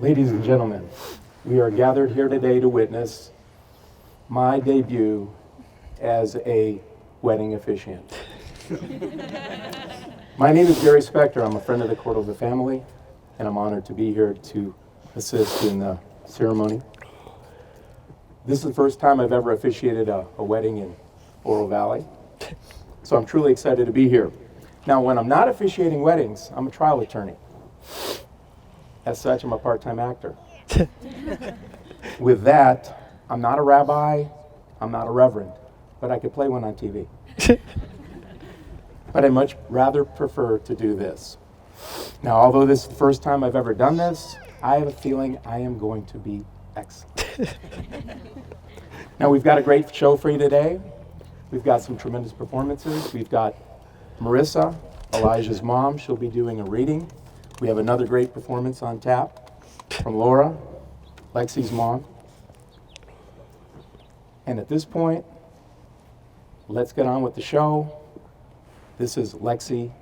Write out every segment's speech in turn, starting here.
Ladies and gentlemen, we are gathered here today to witness my debut as a wedding officiant. My name is Gary Spector. I'm a friend of the Cordova family, and I'm honored to be here to assist in the ceremony. This is the first time I've ever officiated a wedding in Oro Valley, so I'm truly excited to be here. Now, when I'm not officiating weddings, I'm a trial attorney. As such, I'm a part-time actor. With that, I'm not a rabbi, I'm not a reverend, but I could play one on TV. But I much rather prefer to do this. Now, although this is the first time I've ever done this, I have a feeling I am going to be excellent. Now, we've got a great show for you today. We've got some tremendous performances. We've got Marissa, Elijah's mom. She'll be doing a reading. We have another great performance on tap from Laura, Lexi's mom. And at this point, let's get on with the show. This is Lexi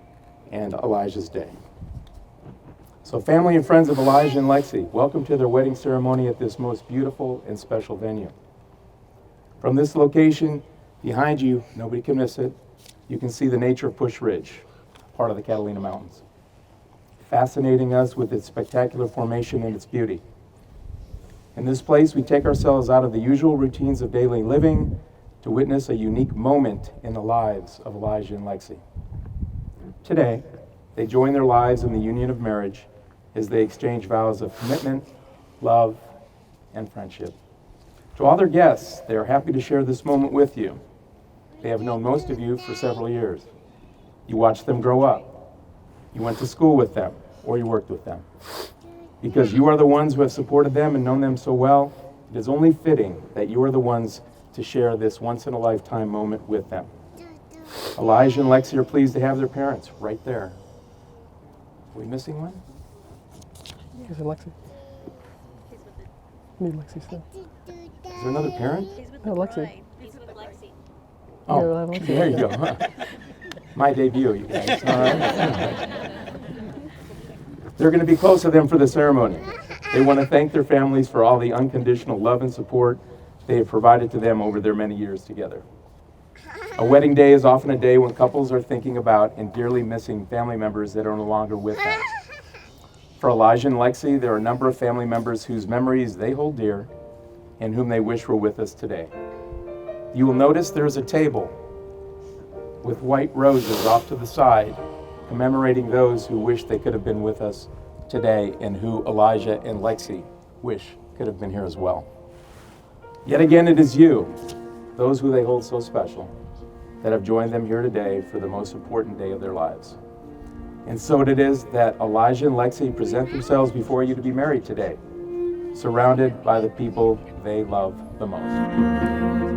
and Elijah's day. So family and friends of Elijah and Lexi, welcome to their wedding ceremony at this most beautiful and special venue. From this location, behind you, nobody can miss it, you can see the nature of Push Ridge, part of the Catalina Mountains, fascinating us with its spectacular formation and its beauty. In this place, we take ourselves out of the usual routines of daily living to witness a unique moment in the lives of Elijah and Lexi. Today, they join their lives in the union of marriage as they exchange vows of commitment, love, and friendship. To all their guests, they are happy to share this moment with you. They have known most of you for several years. You watched them grow up. You went to school with them, or you worked with them. Because you are the ones who have supported them and known them so well, it is only fitting that you are the ones to share this once-in-a-lifetime moment with them. Elijah and Lexi are pleased to have their parents right there. Are we missing one? Is it Lexi? Need Lexi still. Is there another parent? No, Lexi. He's with Lexi. Oh, Yeah, Lexi. there you go. My debut, you guys. All right. They're going to be close to them for the ceremony. They want to thank their families for all the unconditional love and support they have provided to them over their many years together. A wedding day is often a day when couples are thinking about and dearly missing family members that are no longer with them. For Elijah and Lexi, there are a number of family members whose memories they hold dear and whom they wish were with us today. You will notice there is a table with white roses off to the side, commemorating those who wish they could have been with us today and who Elijah and Lexi wish could have been here as well. Yet again, it is you, those who they hold so special, that have joined them here today for the most important day of their lives. And so it is that Elijah and Lexi present themselves before you to be married today, surrounded by the people they love the most.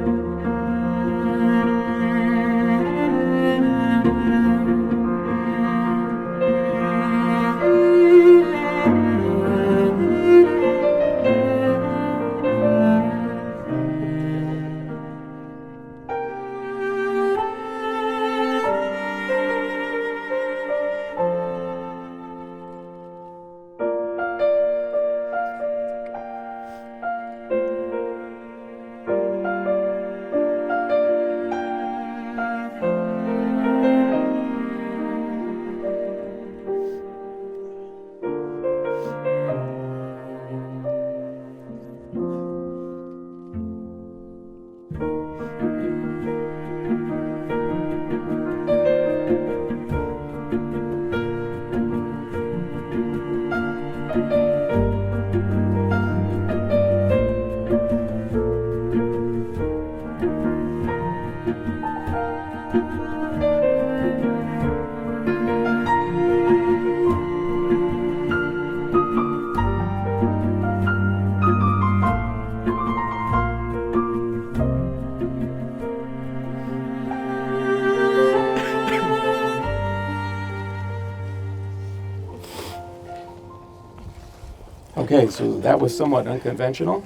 Okay, so that was somewhat unconventional,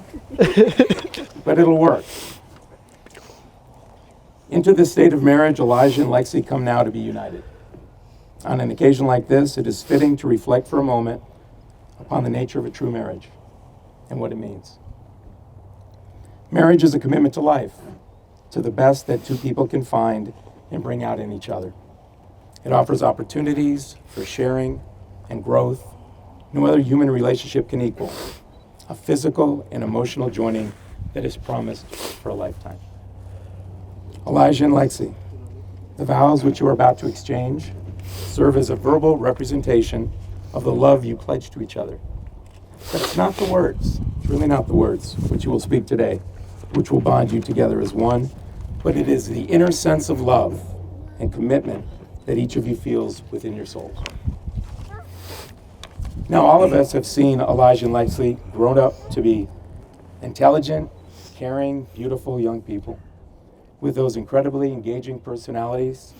but it'll work. Into this state of marriage, Elijah and Lexi come now to be united. On an occasion like this, it is fitting to reflect for a moment upon the nature of a true marriage and what it means. Marriage is a commitment to life, to the best that two people can find and bring out in each other. It offers opportunities for sharing and growth no other human relationship can equal, a physical and emotional joining that is promised for a lifetime. Alijah and Lexi, the vows which you are about to exchange serve as a verbal representation of the love you pledge to each other. But it's not the words, it's really not the words which you will speak today, which will bond you together as one, but it is the inner sense of love and commitment that each of you feels within your souls. Now, all of us have seen Alijah and Lexi grown up to be intelligent, caring, beautiful young people with those incredibly engaging personalities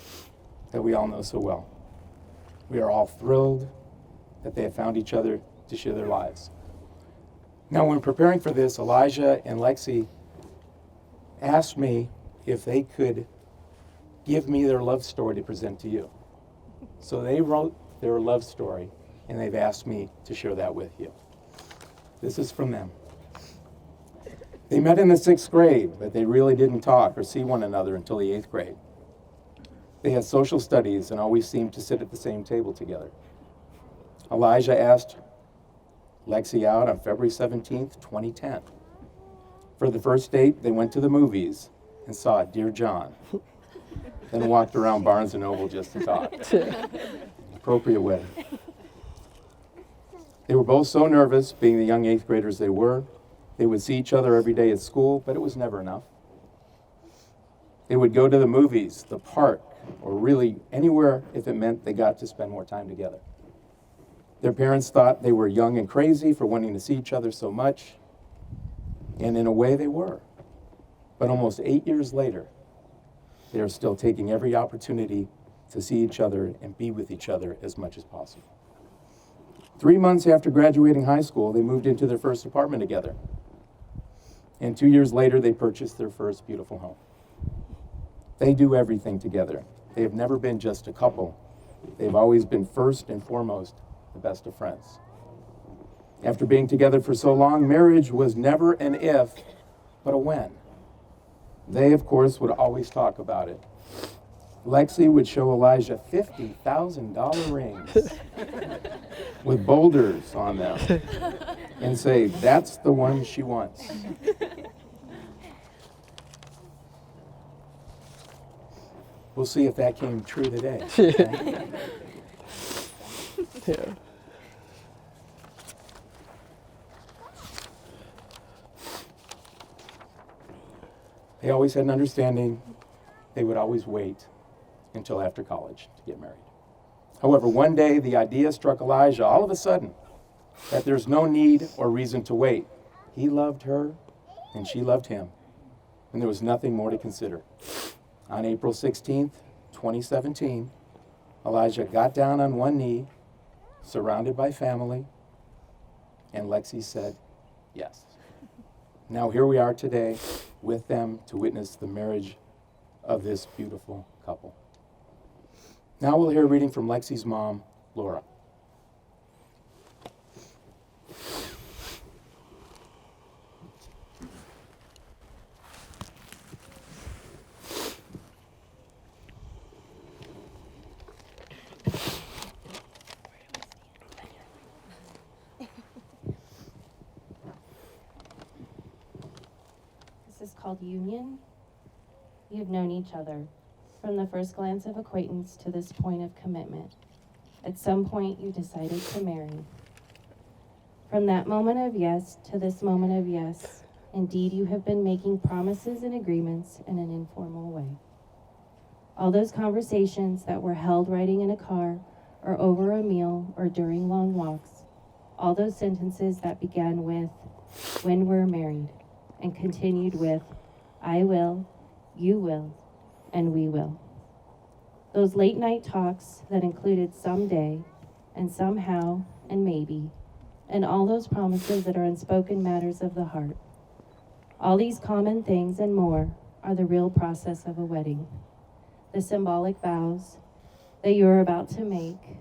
that we all know so well. We are all thrilled that they have found each other to share their lives. Now, when preparing for this, Alijah and Lexi asked me if they could give me their love story to present to you. So they wrote their love story, and they've asked me to share that with you. This is from them. They met in the 6th grade, but they really didn't talk or see one another until the 8th grade. They had social studies and always seemed to sit at the same table together. Alijah asked Lexi out on February 17th, 2010. For the first date, they went to the movies and saw Dear John, then walked around Barnes & Noble just to talk. Appropriate way. They were both so nervous, being the young 8th graders they were. They would see each other every day at school, but it was never enough. They would go to the movies, the park, or really anywhere if it meant they got to spend more time together. Their parents thought they were young and crazy for wanting to see each other so much, and in a way they were. But almost 8 years later, they are still taking every opportunity to see each other and be with each other as much as possible. 3 months after graduating high school, they moved into their first apartment together. And 2 years later, they purchased their first beautiful home. They do everything together. They have never been just a couple. They've always been first and foremost the best of friends. After being together for so long, marriage was never an if, but a when. They, of course, would always talk about it. Lexi would show Alijah $50,000 rings with boulders on them and say, "That's the one she wants." We'll see if that came true today. Yeah. They always had an understanding they would always wait until after college to get married. However, one day the idea struck Alijah all of a sudden that there's no need or reason to wait. He loved her and she loved him, and there was nothing more to consider. On April 16th, 2017, Alijah got down on one knee, surrounded by family, and Lexi said yes. Now here we are today with them to witness the marriage of this beautiful couple. Now we'll hear a reading from Lexi's mom, Laura. This is called union. You've known each other from the first glance of acquaintance to this point of commitment. At some point, you decided to marry. From that moment of yes to this moment of yes, indeed, you have been making promises and agreements in an informal way. All those conversations that were held riding in a car or over a meal or during long walks, all those sentences that began with, "when we're married," and continued with, "I will, you will, and we will." Those late night talks that included someday and somehow and maybe, and all those promises that are unspoken matters of the heart. All these common things and more are the real process of a wedding. The symbolic vows that you are about to make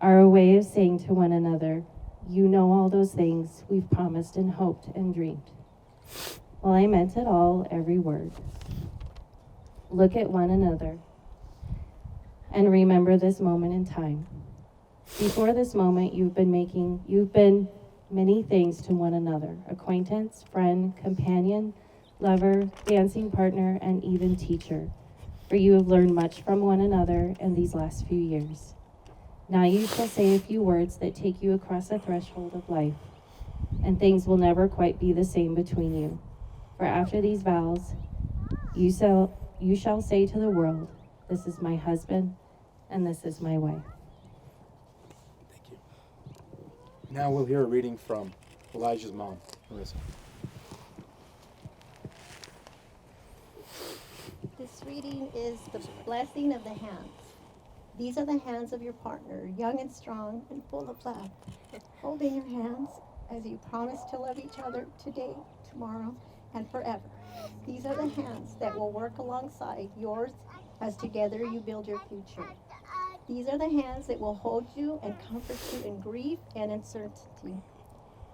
are a way of saying to one another, you know all those things we've promised and hoped and dreamed. Well, I meant it all, every word. Look at one another and remember this moment in time. Before this moment, you've been many things to one another: acquaintance, friend, companion, lover, dancing partner, and even teacher. For you have learned much from one another in these last few years. Now you shall say a few words that take you across the threshold of life, and things will never quite be the same between you. For after these vows, you shall say to the world, this is my husband, and this is my wife. Thank you. Now we'll hear a reading from Elijah's mom, Marissa. This reading is the blessing of the hands. These are the hands of your partner, young and strong and full of love. Holding your hands as you promise to love each other today, tomorrow, and forever. These are the hands that will work alongside yours as together you build your future. These are the hands that will hold you and comfort you in grief and uncertainty.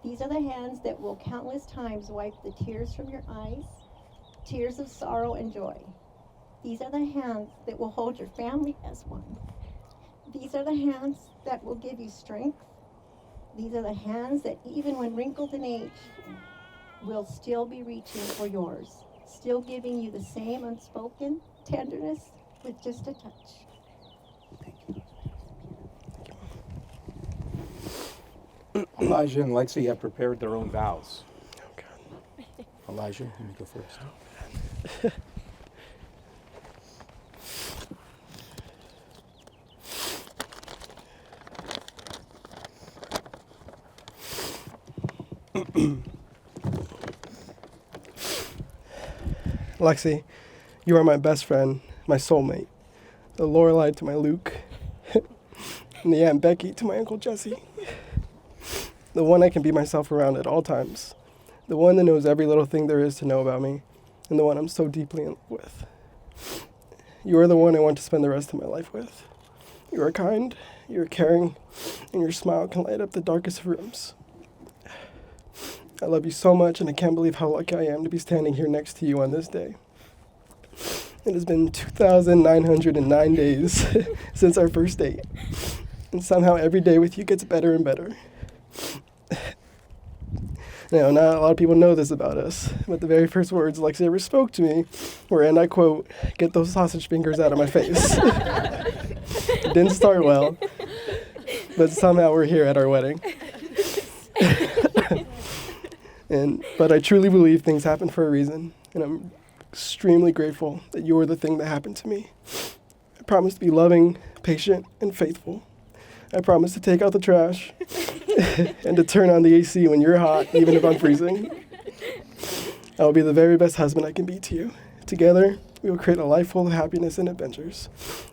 These are the hands that will countless times wipe the tears from your eyes, tears of sorrow and joy. These are the hands that will hold your family as one. These are the hands that will give you strength. These are the hands that, even when wrinkled in age, will still be reaching for yours, still giving you the same unspoken tenderness with just a touch. Thank you. Elijah and Lexi have prepared their own vows. Oh, God. Elijah, you may go first. Lexi, you are my best friend, my soulmate, the Lorelei to my Luke, and the Aunt Becky to my Uncle Jesse. The one I can be myself around at all times. The one that knows every little thing there is to know about me, and the one I'm so deeply in love with. You are the one I want to spend the rest of my life with. You are kind, you are caring, and your smile can light up the darkest of rooms. I love you so much, and I can't believe how lucky I am to be standing here next to you on this day. It has been 2,909 days since our first date, and somehow every day with you gets better and better. Now, not a lot of people know this about us, but the very first words Lexi ever spoke to me were, and I quote, "Get those sausage fingers out of my face." It didn't start well, but somehow we're here at our wedding. But I truly believe things happen for a reason, and I'm extremely grateful that you are the thing that happened to me. I promise to be loving, patient, and faithful. I promise to take out the trash and to turn on the AC when you're hot, even if I'm freezing. I will be the very best husband I can be to you. Together, we will create a life full of happiness and adventures.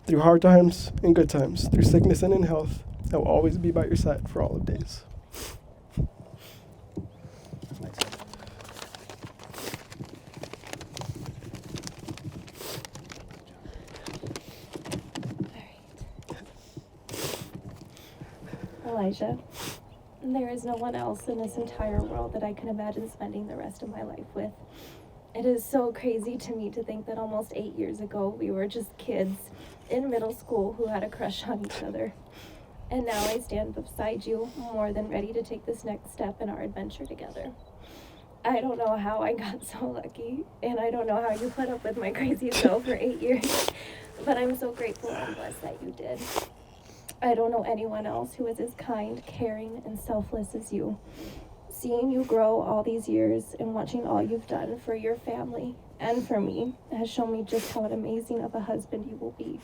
Through hard times and good times, through sickness and in health, I will always be by your side for all of days. Elijah, there is no one else in this entire world that I can imagine spending the rest of my life with. It is so crazy to me to think that almost 8 years ago we were just kids in middle school who had a crush on each other. And now I stand beside you, more than ready to take this next step in our adventure together. I don't know how I got so lucky, and I don't know how you put up with my crazy self for 8 years, but I'm so grateful and blessed that you did. I don't know anyone else who is as kind, caring, and selfless as you. Seeing you grow all these years and watching all you've done for your family and for me has shown me just how amazing of a husband you will be.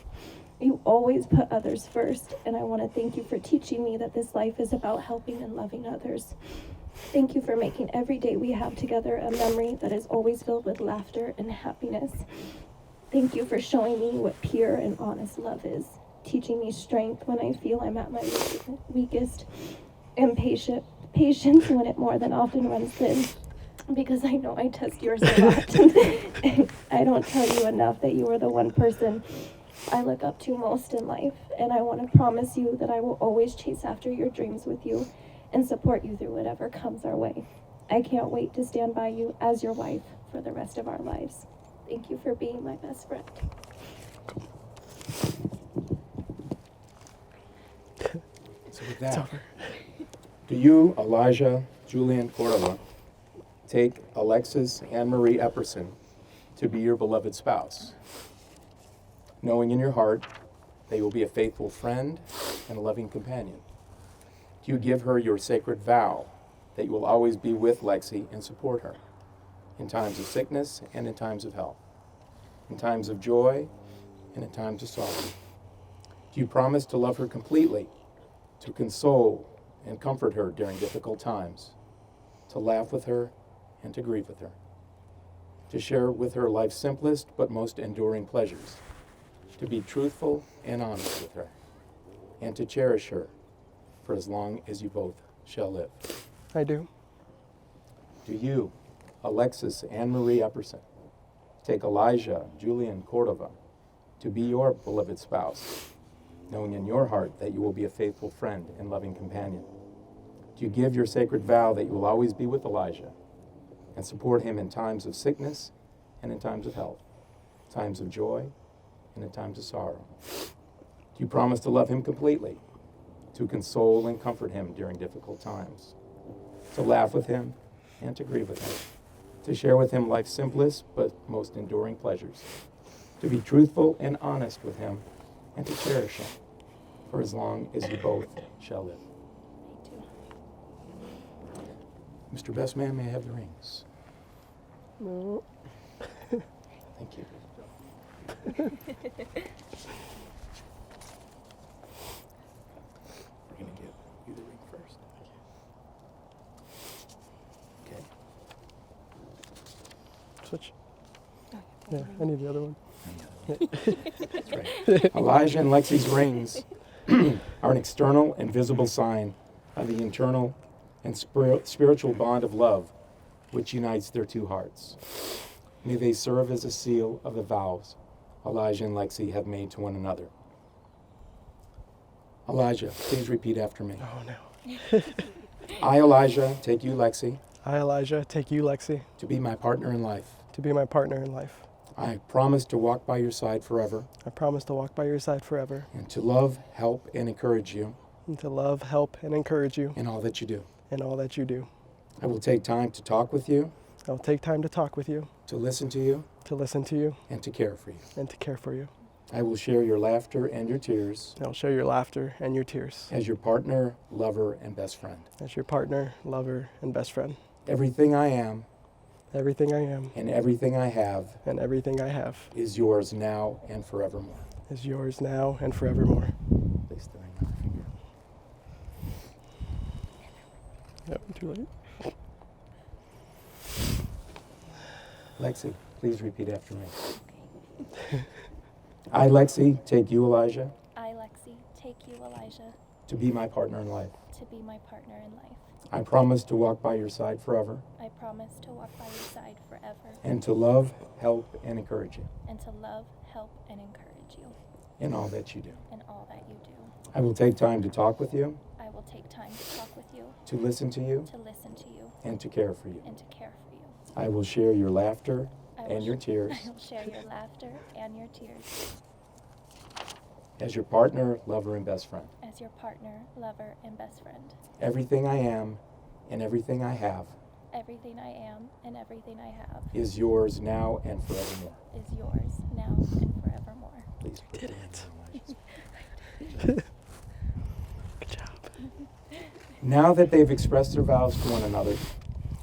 You always put others first, and I want to thank you for teaching me that this life is about helping and loving others. Thank you for making every day we have together a memory that is always filled with laughter and happiness. Thank you for showing me what pure and honest love is, teaching me strength when I feel I'm at my weakest, and patience when it more than often runs thin, because I know I test yours a lot. I don't tell you enough that you are the one person I look up to most in life, and I want to promise you that I will always chase after your dreams with you and support you through whatever comes our way. I can't wait to stand by you as your wife for the rest of our lives. Thank you for being my best friend. So with that, do you, Elijah Julian Cordova, take Alexis Anne Marie Epperson to be your beloved spouse, knowing in your heart that you will be a faithful friend and a loving companion? Do you give her your sacred vow that you will always be with Lexi and support her in times of sickness and in times of health, in times of joy and in times of sorrow? Do you promise to love her completely, to console and comfort her during difficult times, to laugh with her and to grieve with her, to share with her life's simplest but most enduring pleasures, to be truthful and honest with her, and to cherish her for as long as you both shall live? I do. Do you, Alexis Anne Marie Epperson, take Elijah Julian Cordova to be your beloved spouse, knowing in your heart that you will be a faithful friend and loving companion? Do you give your sacred vow that you will always be with Elijah and support him in times of sickness and in times of health, times of joy and in times of sorrow? Do you promise to love him completely, to console and comfort him during difficult times, to laugh with him and to grieve with him, to share with him life's simplest but most enduring pleasures, to be truthful and honest with him, and to cherish him for as long as you both shall live? Mr. Best Man, may I have the rings? No. Thank you. We're going to give you the ring first. Okay. Switch. Yeah, I need the other one. That's right. Elijah and Lexi's rings are an external and visible sign of the internal and spiritual bond of love which unites their two hearts. May they serve as a seal of the vows Elijah and Lexi have made to one another. Elijah, please repeat after me. Oh, no. I, Elijah, take you, Lexi, I, Elijah, take you, Lexi, to be my partner in life. to be my partner in life. I promise to walk by your side forever I promise to walk by your side forever and to love, help, and encourage you and to love, help, and encourage you in all that you do. in all that you do. I will take time to talk with you, I will take time to talk with you, to listen to you, to listen to you, and to care for you. and to care for you. I will share your laughter and your tears I will share your laughter and your tears as your partner, lover, and best friend. as your partner, lover, and best friend. Everything I am Everything I am and everything I have and everything I have is yours now and forevermore. is yours now and forevermore. Place the ring on your finger. Yep, too late. Lexi, please repeat after me. I, Lexi, take you, Elijah, I, Lexi, take you, Elijah, to be my partner in life. to be my partner in life. I promise to walk by your side forever I promise to walk by your side forever and to love, help, and encourage you and to love, help, and encourage you in all that you do. in all that you do. I will take time to talk with you, I will take time to talk with you, to listen to you, to listen to you, and to care for you. and to care for you. I will share your laughter I will and your tears I will share your laughter and your tears as your partner, lover, and best friend. as your partner, lover, and best friend. Everything I am and everything I have Everything I am and everything I have is yours now and forevermore. is yours now and forevermore. Please put Did the ring it. on Elijah's. Good job. Now that they've expressed their vows to one another,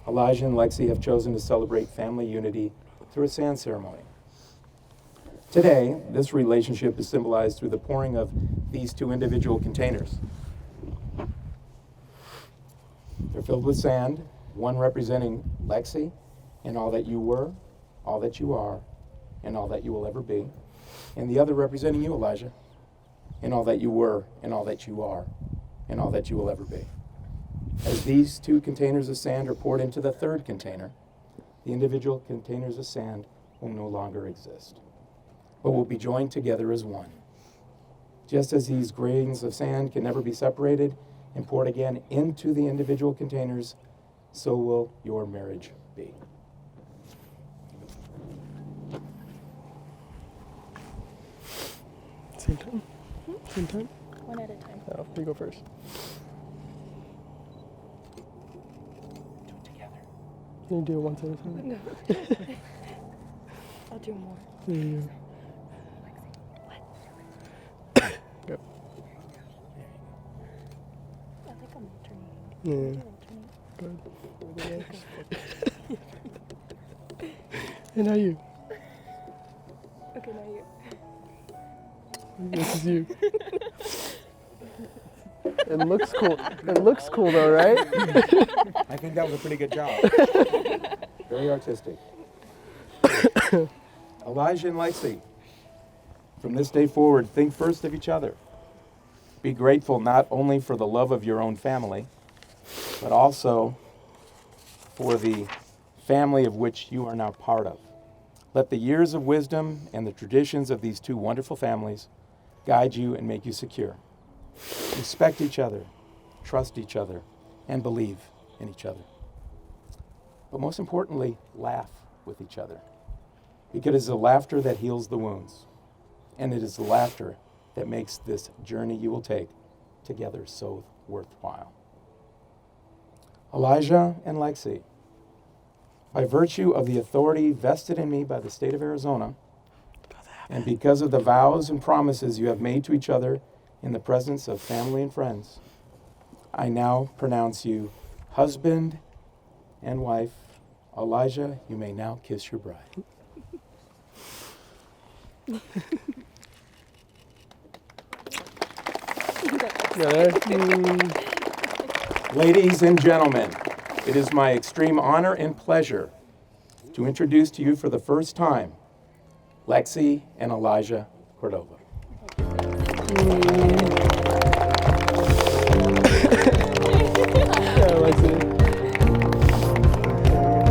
Elijah and Lexi have chosen to celebrate family unity through a sand ceremony. Today, this relationship is symbolized through the pouring of these two individual containers. They're filled with sand, one representing Lexi and all that you were, all that you are, and all that you will ever be, and the other representing you, Elijah, and all that you were, and all that you are, and all that you will ever be. As these two containers of sand are poured into the third container, the individual containers of sand will no longer exist. but will be joined together as one. Just as these grains of sand can never be separated and poured again into the individual containers, so will your marriage be. Same time? Same time? One at a time. Oh, you go first. Do it together. Can you do it once at a time? No. I'll do more. There you go. I think I'm turning. Yeah. Turning. Good. And now you. Okay, now you. This is you. It looks cool. It looks cool though, right? I think that was a pretty good job. Very artistic. Alijah and Lexi, from this day forward, think first of each other. Be grateful not only for the love of your own family, but also for the family of which you are now part of. Let the years of wisdom and the traditions of these two wonderful families guide you and make you secure. Respect each other, trust each other, and believe in each other. But most importantly, laugh with each other. Because it is the laughter that heals the wounds. And it is the laughter that makes this journey you will take together so worthwhile. Alijah and Lexi, by virtue of the authority vested in me by the state of Arizona, and because of the vows and promises you have made to each other in the presence of family and friends, I now pronounce you husband and wife. Alijah, you may now kiss your bride. Ladies and gentlemen, it is my extreme honor and pleasure to introduce to you for the first time Lexi and Alijah Cordova. Yeah, Lexi.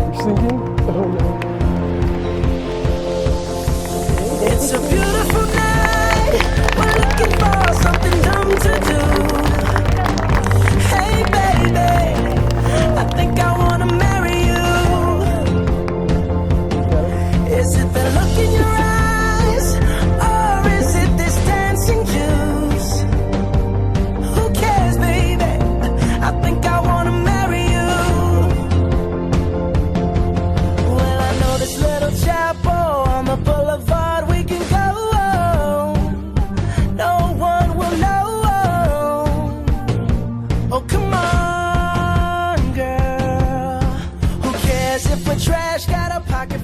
You're singing? Oh no. It's a beautiful night. We're looking for something dumb to do. Hey baby, I think I wanna marry you. Is it the look in your eyes, or is it this dancing juice? Who cares, baby? I think I wanna marry you. Well, I know this little chapel on the boulevard we can go. No one will know. Oh, come on, girl. Who cares if we're trash? Got a pocket